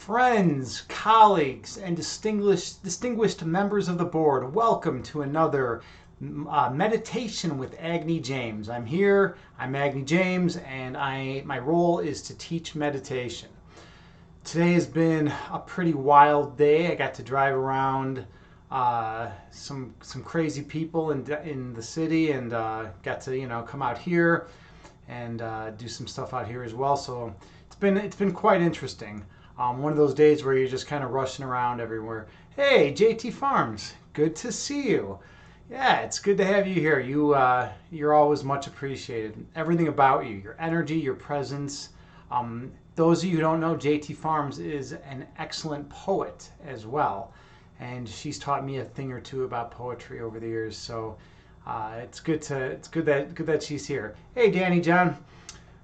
Friends, colleagues, and distinguished members of the board, welcome to another meditation with Agni James. I'm Agni James, and my role is to teach meditation. Today has been a pretty wild day. I got to drive around some crazy people in the city, and got to come out here and do some stuff out here as well. So it's been quite interesting. One of those days where you're just kind of rushing around everywhere. Hey, JT Farms, good to see you. Yeah, it's good to have you here. You're always much appreciated. Everything about you, your energy, your presence. Those of you who don't know, JT Farms is an excellent poet as well, and she's taught me a thing or two about poetry over the years. So it's good that she's here. Hey, Danny John.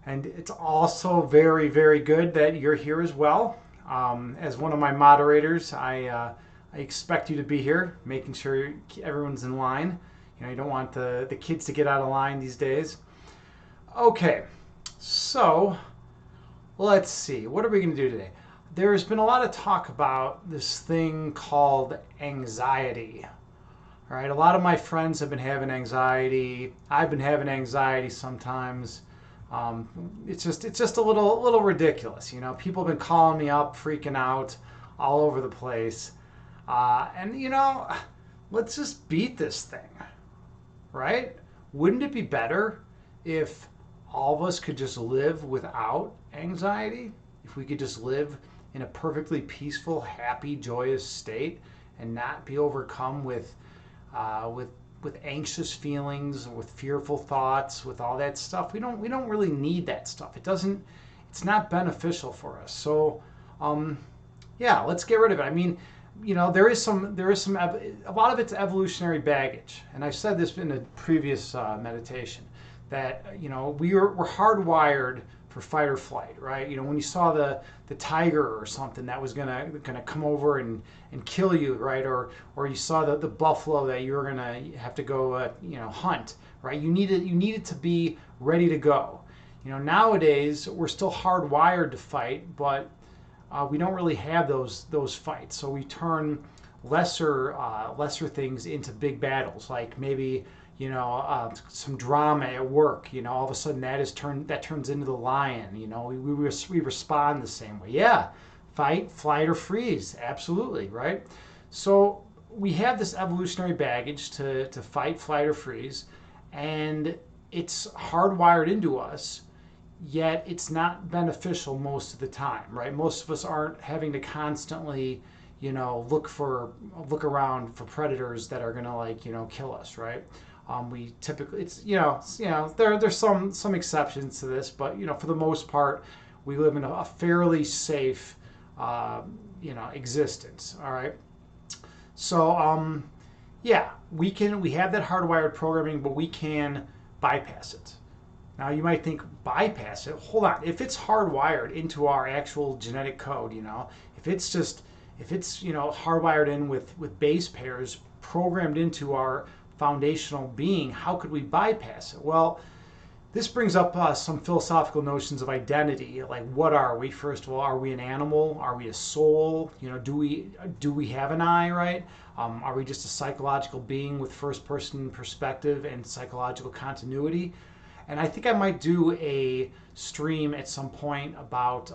And it's also very, very good that you're here as well. As one of my moderators, I expect you to be here, making sure everyone's in line. You don't want the kids to get out of line these days. Okay, so let's see. What are we going to do today? There's been a lot of talk about this thing called anxiety. All right, a lot of my friends have been having anxiety. I've been having anxiety sometimes. It's just a little ridiculous, People have been calling me up, freaking out all over the place, and let's just beat this thing, right? Wouldn't it be better if all of us could just live without anxiety? If we could just live in a perfectly peaceful, happy, joyous state and not be overcome with anxious feelings, with fearful thoughts, with all that stuff. We don't really need that stuff. It's not beneficial for us. So yeah, let's get rid of it. I mean, there is some a lot of it's evolutionary baggage, and I've said this in a previous meditation that we're hardwired for fight or flight, right? When you saw the tiger or something that was gonna come over and kill you, right? Or you saw the buffalo that you were gonna have to go hunt, right? You needed to be ready to go. Nowadays we're still hardwired to fight, but we don't really have those fights. So we turn lesser things into big battles, like maybe some drama at work. All of a sudden that turns into the lion. We respond the same way. Yeah, fight, flight, or freeze. Absolutely, right? So we have this evolutionary baggage to fight, flight, or freeze, and it's hardwired into us. Yet it's not beneficial most of the time, right? Most of us aren't having to constantly look around for predators that are gonna kill us, right? We typically, there's some exceptions to this, but for the most part, we live in a fairly safe existence. All right. So yeah, we have that hardwired programming, but we can bypass it. Now you might think, bypass it? Hold on. If it's hardwired into our actual genetic code, if it's hardwired in with base pairs programmed into our foundational being, how could we bypass it? Well, this brings up some philosophical notions of identity. Like, what are we? First of all, are we an animal? Are we a soul? Do we have an I, right? Are we just a psychological being with first-person perspective and psychological continuity? And I think I might do a stream at some point about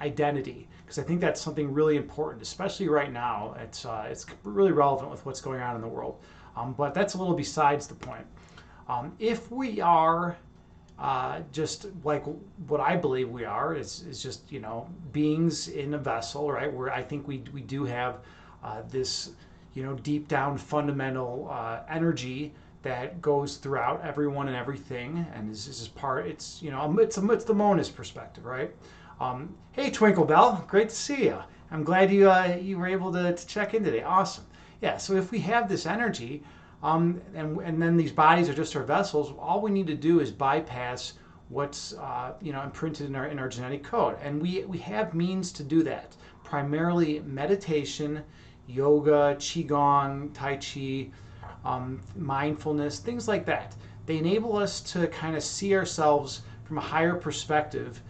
identity, because I think that's something really important, especially right now. It's really relevant with what's going on in the world. But that's a little besides the point. If we are just like what I believe we are, is just beings in a vessel, right? Where I think we do have this deep down fundamental energy that goes throughout everyone and everything, and is part. It's the monist perspective, right? Hey, Twinkle Bell, great to see you. I'm glad you were able to check in today. Awesome. Yeah. So if we have this energy, and then these bodies are just our vessels, all we need to do is bypass what's imprinted in our genetic code, and we have means to do that. Primarily meditation, yoga, qigong, tai chi. Mindfulness, things like that. They enable us to kind of see ourselves from a higher perspective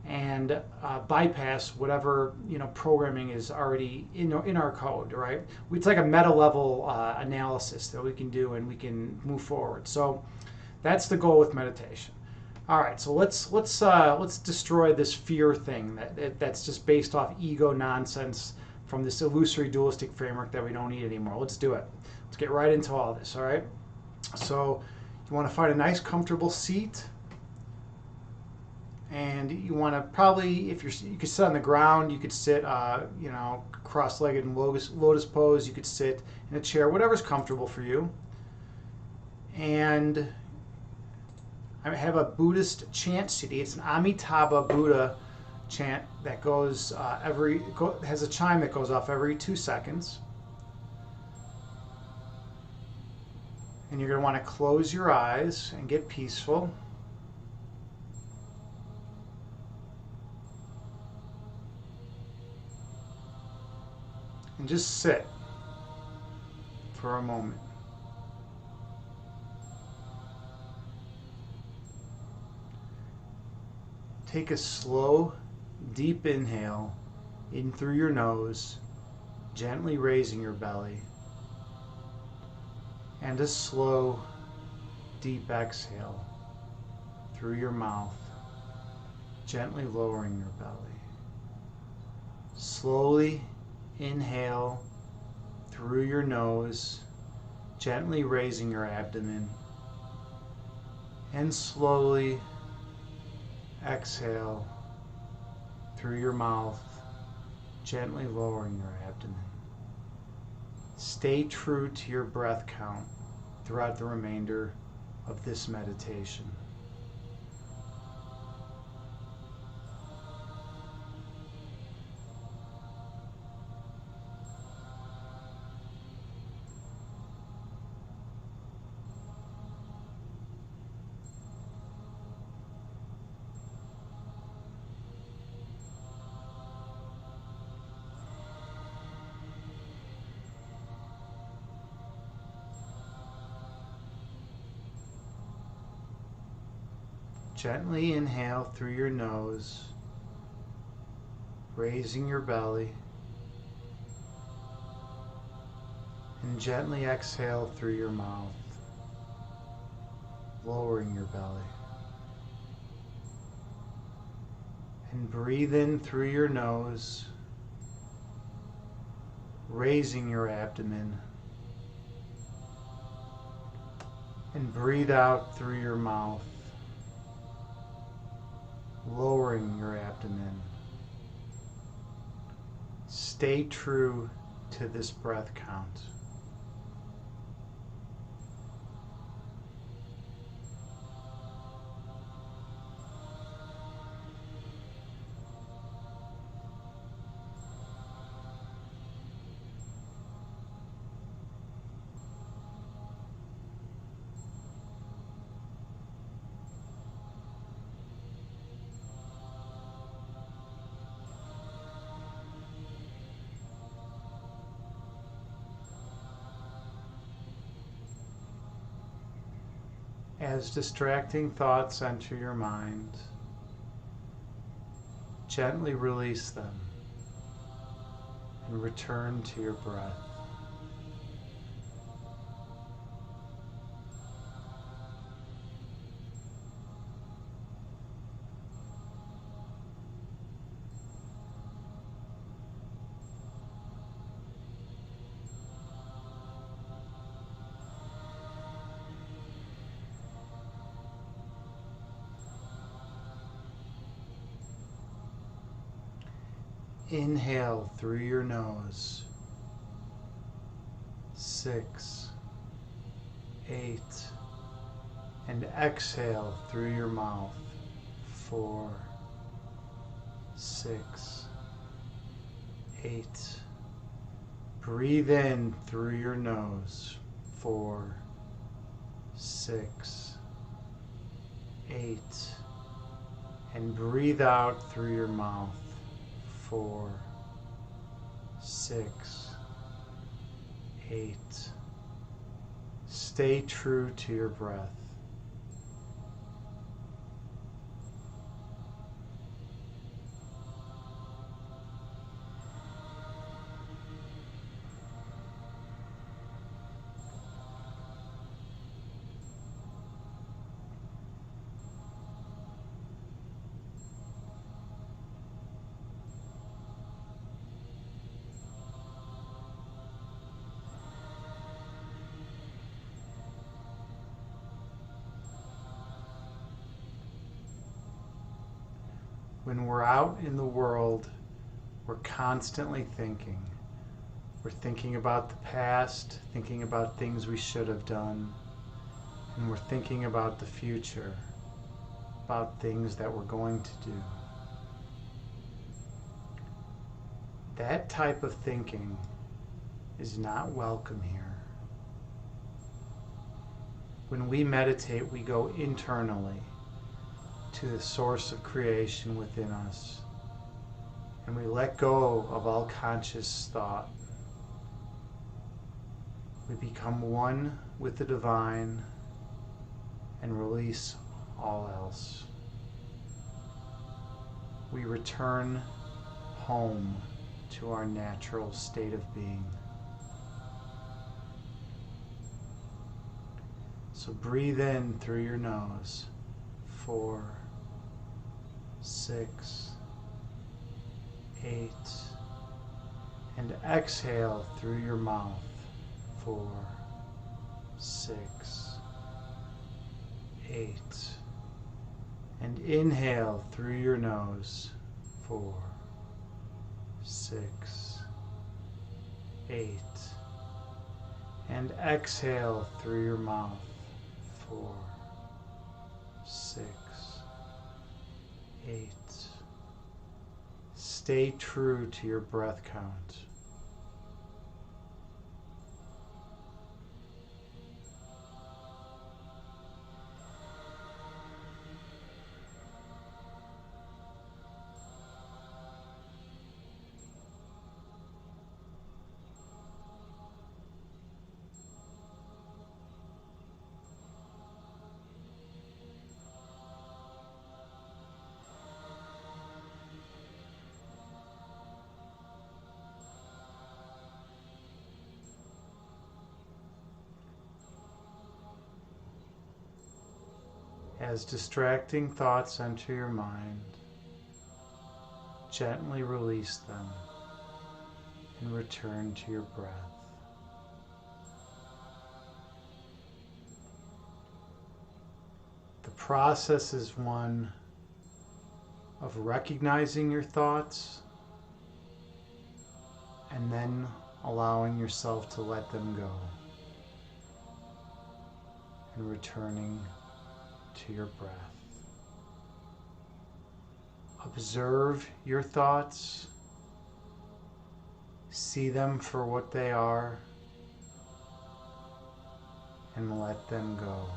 and bypass whatever programming is already in our code, right? It's like a meta level analysis that we can do, and we can move forward. So that's the goal with meditation. All right, so let's destroy this fear thing that's just based off ego nonsense from this illusory dualistic framework that we don't need anymore. Let's do it. Let's get right into all this. All right. So you want to find a nice, comfortable seat, and you want to probably, if you could sit on the ground, you could sit, cross-legged in lotus pose. You could sit in a chair, whatever's comfortable for you, and I have a Buddhist chant CD. It's an Amitabha Buddha chant that goes has a chime that goes off every 2 seconds. And you're going to want to close your eyes and get peaceful. And just sit for a moment. Take a slow, deep inhale in through your nose, gently raising your belly, and a slow, deep exhale through your mouth, gently lowering your belly. Slowly inhale through your nose, gently raising your abdomen, and slowly exhale through your mouth, gently lowering your abdomen. Stay true to your breath count throughout the remainder of this meditation. Gently inhale through your nose, raising your belly, and gently exhale through your mouth, lowering your belly. And breathe in through your nose, raising your abdomen, and breathe out through your mouth, lowering your abdomen. Stay true to this breath count. As distracting thoughts enter your mind, gently release them and return to your breath. Inhale through your nose, 6, 8, and exhale through your mouth, 4, 6, 8. Breathe in through your nose, 4, 6, 8, and breathe out through your mouth, 4, 6, 8. Stay true to your breath. When we're out in the world, we're constantly thinking. We're thinking about the past, thinking about things we should have done, and we're thinking about the future, about things that we're going to do. That type of thinking is not welcome here. When we meditate, we go internally to the source of creation within us, and we let go of all conscious thought. We become one with the divine and release all else. We return home to our natural state of being. So breathe in through your nose, 4, 6, 8, and exhale through your mouth, 4, 6, 8, and inhale through your nose, 4, 6, 8, and exhale through your mouth, 4, 6, 8. Stay true to your breath count. As distracting thoughts enter your mind, gently release them and return to your breath. The process is one of recognizing your thoughts and then allowing yourself to let them go and returning to your breath. Observe your thoughts, see them for what they are, and let them go,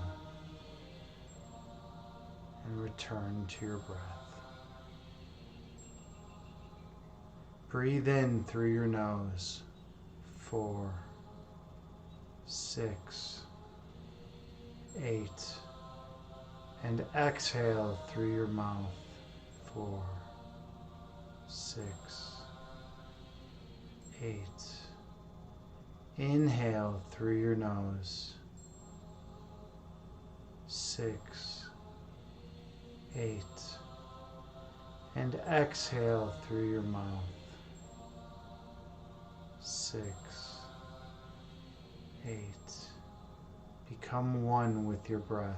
and return to your breath. Breathe in through your nose, 4, 6, 8, and exhale through your mouth, 4, 6, 8. Inhale through your nose, 6, 8, and exhale through your mouth, 6, 8. Become one with your breath.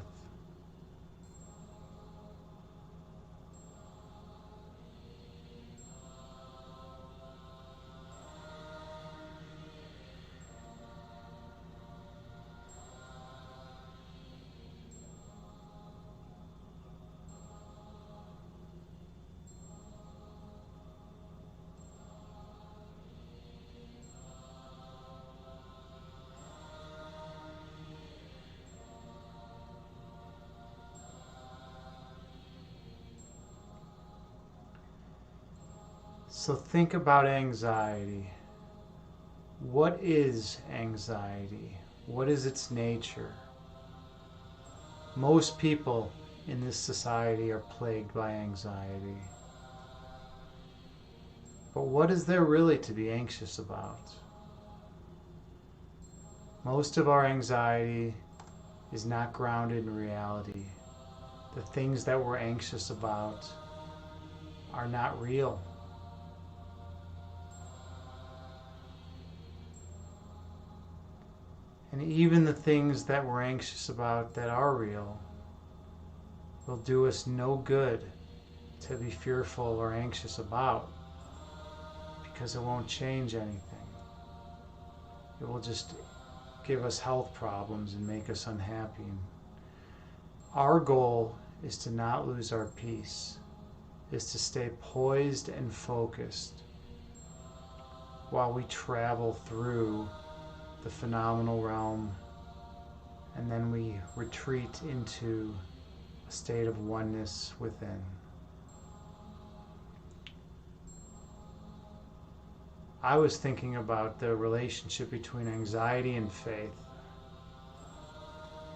So think about anxiety. What is anxiety? What is its nature? Most people in this society are plagued by anxiety. But what is there really to be anxious about? Most of our anxiety is not grounded in reality. The things that we're anxious about are not real. And even the things that we're anxious about that are real will do us no good to be fearful or anxious about, because it won't change anything. It will just give us health problems and make us unhappy. Our goal is to not lose our peace, is to stay poised and focused while we travel through the phenomenal realm, and then we retreat into a state of oneness within. I was thinking about the relationship between anxiety and faith.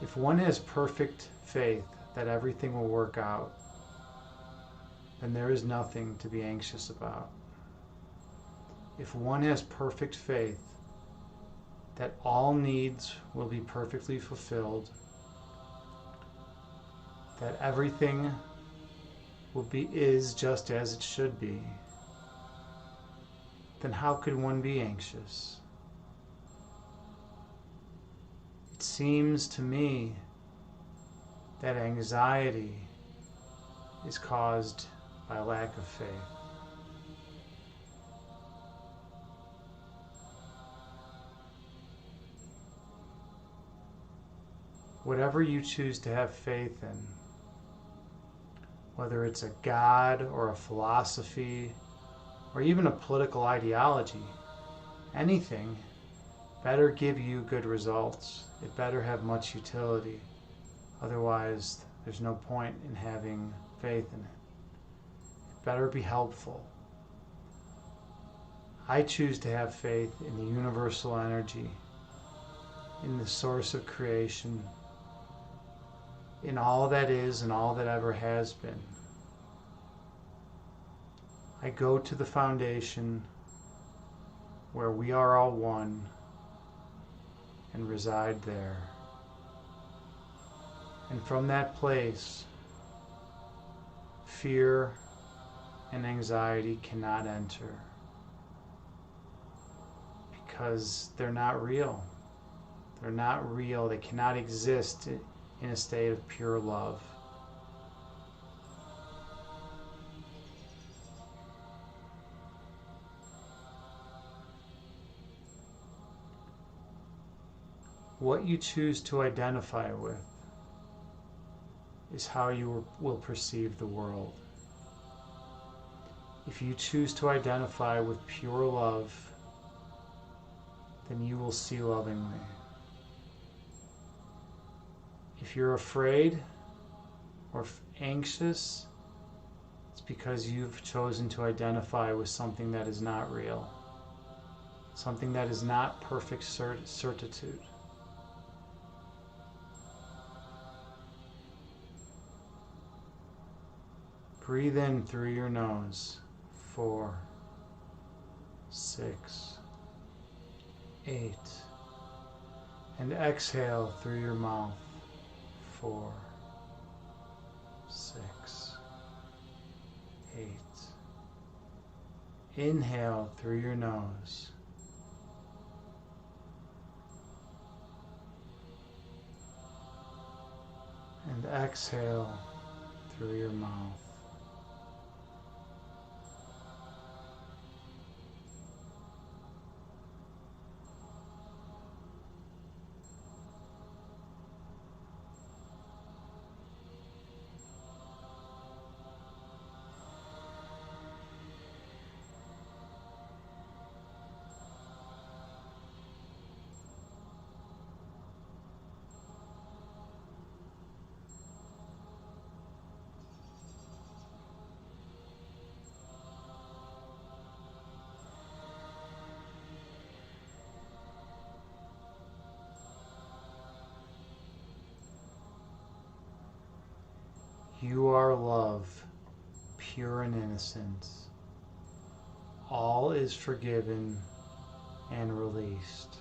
If one has perfect faith that everything will work out, then there is nothing to be anxious about. If one has perfect faith that all needs will be perfectly fulfilled, that everything is just as it should be, then how could one be anxious? It seems to me that anxiety is caused by lack of faith. Whatever you choose to have faith in, whether it's a God or a philosophy or even a political ideology, anything better give you good results. It better have much utility. Otherwise, there's no point in having faith in it. It better be helpful. I choose to have faith in the universal energy, in the source of creation, in all that is and all that ever has been. I go to the foundation where we are all one and reside there. And from that place, fear and anxiety cannot enter, because they're not real. They're not real. They cannot exist in a state of pure love. What you choose to identify with is how you will perceive the world. If you choose to identify with pure love, then you will see lovingly. If you're afraid or anxious, it's because you've chosen to identify with something that is not real, something that is not perfect certitude. Breathe in through your nose. 4, 6, 8. And exhale through your mouth. 4, 6, 8. Inhale through your nose. And exhale through your mouth. You are love, pure and innocent. All is forgiven and released.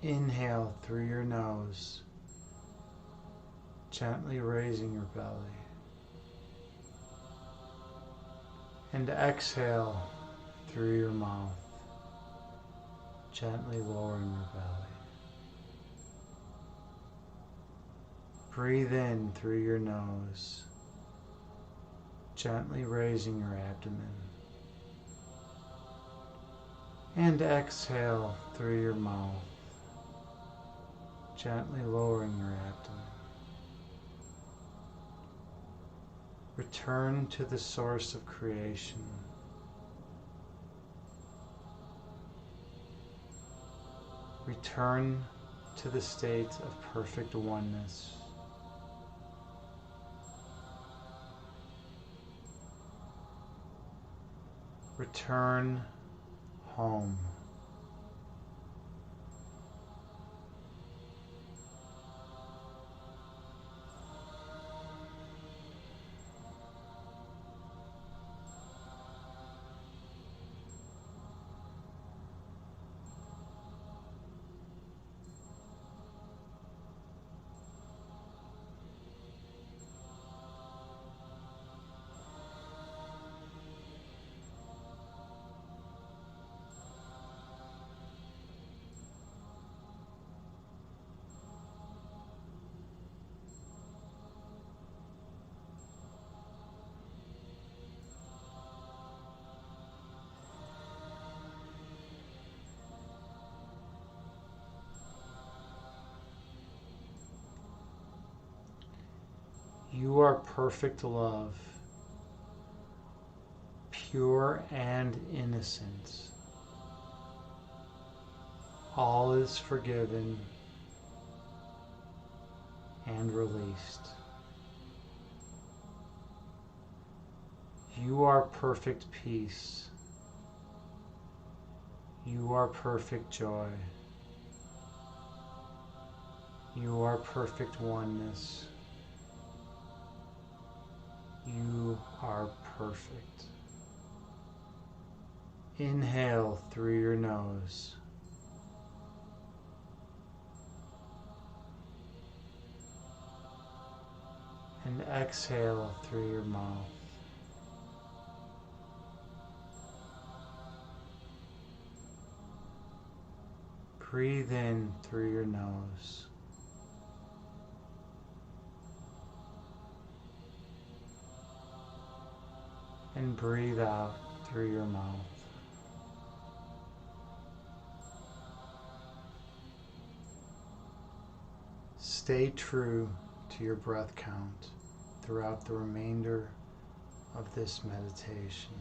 Inhale through your nose, gently raising your belly. And exhale through your mouth, gently lowering your belly. Breathe in through your nose, gently raising your abdomen. And exhale through your mouth, gently lowering your abdomen. Return to the source of creation. Return to the state of perfect oneness. Return home. You are perfect love, pure and innocent. All is forgiven and released. You are perfect peace. You are perfect joy. You are perfect oneness. You are perfect. Inhale through your nose. And exhale through your mouth. Breathe in through your nose. And breathe out through your mouth. Stay true to your breath count throughout the remainder of this meditation.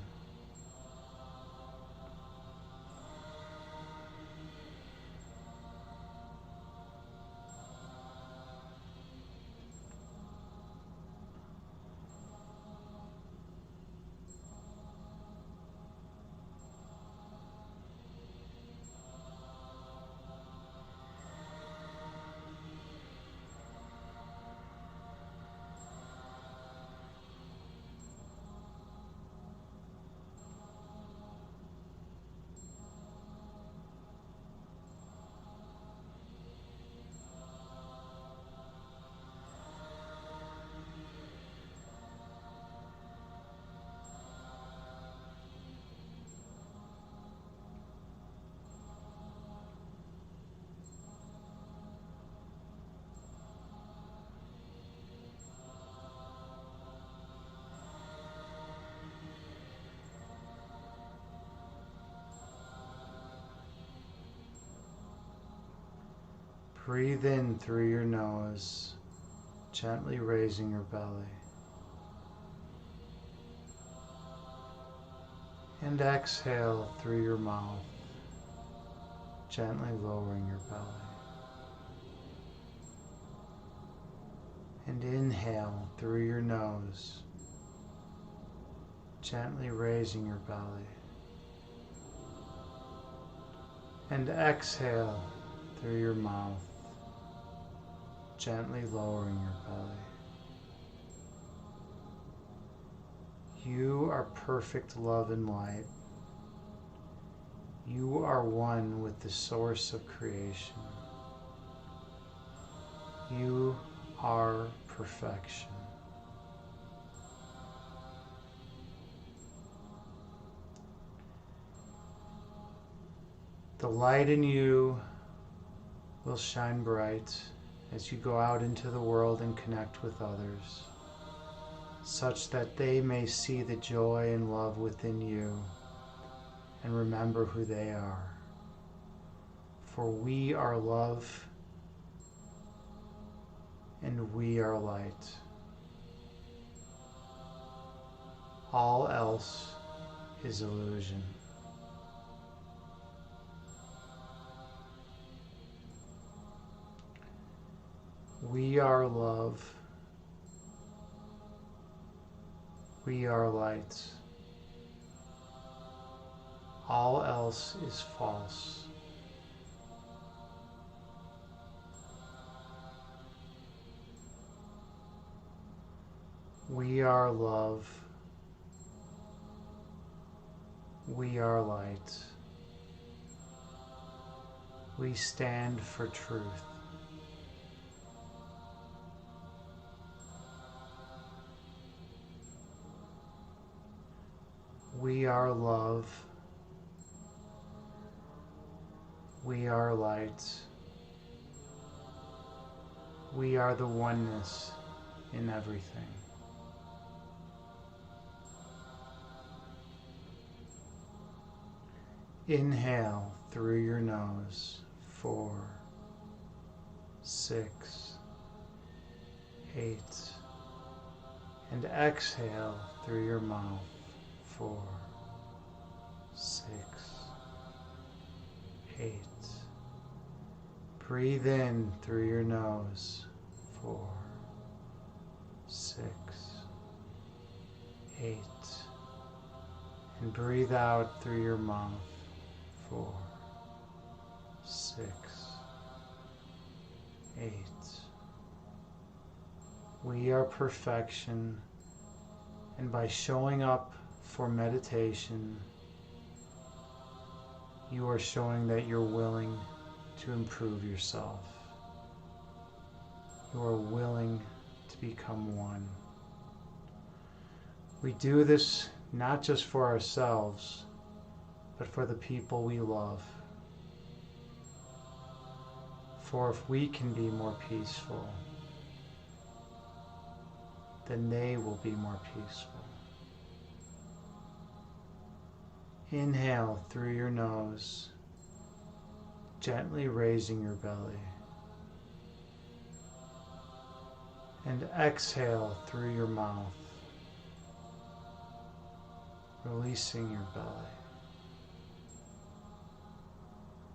Breathe in through your nose, gently raising your belly. And exhale through your mouth, gently lowering your belly. And inhale through your nose, gently raising your belly. And exhale through your mouth, gently lowering your belly. You are perfect love and light. You are one with the source of creation. You are perfection. The light in you will shine bright as you go out into the world and connect with others, such that they may see the joy and love within you and remember who they are. For we are love and we are light. All else is illusion. We are love. We are light. All else is false. We are love. We are light. We stand for truth. We are love. We are light. We are the oneness in everything. Inhale through your nose, 4, 6, 8, and exhale through your mouth, 4, 6, 8. Breathe in through your nose, 4, 6, 8, and breathe out through your mouth, 4, 6, 8. We are perfection, and by showing up for meditation, you are showing that you're willing to improve yourself. You are willing to become one. We do this not just for ourselves, but for the people we love. For if we can be more peaceful, then they will be more peaceful. Inhale through your nose, gently raising your belly. And exhale through your mouth, releasing your belly.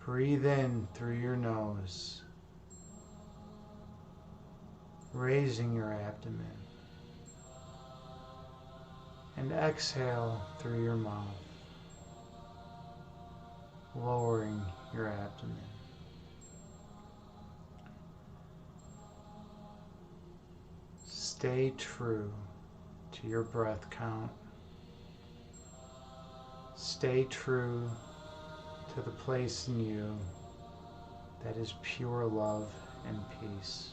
Breathe in through your nose, raising your abdomen. And exhale through your mouth, lowering your abdomen. Stay true to your breath count. Stay true to the place in you that is pure love and peace.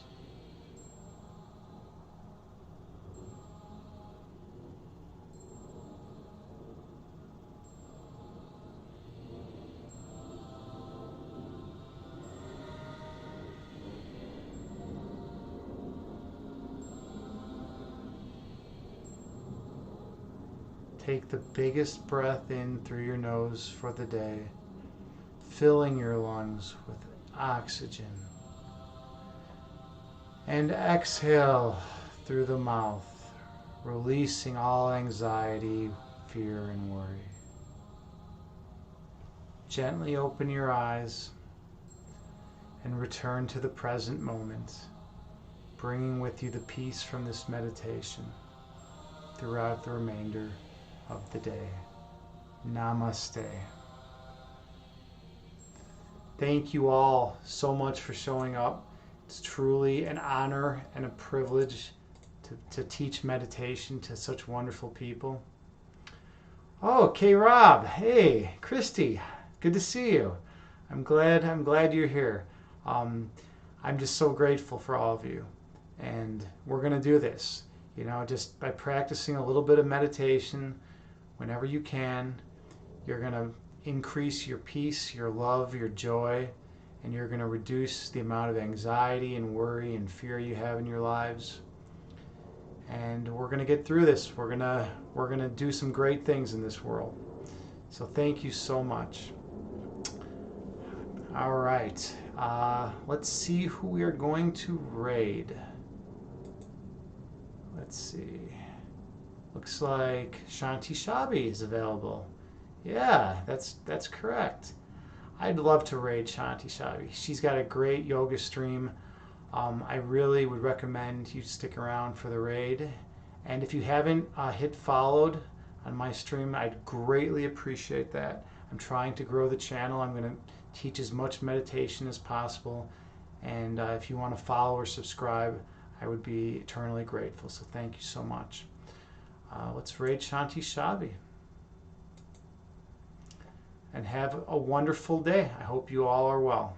Take the biggest breath in through your nose for the day, filling your lungs with oxygen. And exhale through the mouth, releasing all anxiety, fear, and worry. Gently open your eyes and return to the present moment, bringing with you the peace from this meditation throughout the remainder of the day. Namaste. Thank you all so much for showing up. It's truly an honor and a privilege to teach meditation to such wonderful people. Oh, K-Rob. Hey, Christy. Good to see you. I'm glad you're here. I'm just so grateful for all of you. And we're going to do this, just by practicing a little bit of meditation whenever you can. You're going to increase your peace, your love, your joy, and you're going to reduce the amount of anxiety and worry and fear you have in your lives. And we're going to get through this. We're going to do some great things in this world. So thank you so much. All right. Let's see who we are going to raid. Let's see. Looks like Shanti Shabi is available. Yeah, that's correct. I'd love to raid Shanti Shabi. She's got a great yoga stream. I really would recommend you stick around for the raid. And if you haven't hit followed on my stream, I'd greatly appreciate that. I'm trying to grow the channel. I'm going to teach as much meditation as possible. And if you want to follow or subscribe, I would be eternally grateful. So thank you so much. Let's raid Shanti Shabi. And have a wonderful day. I hope you all are well.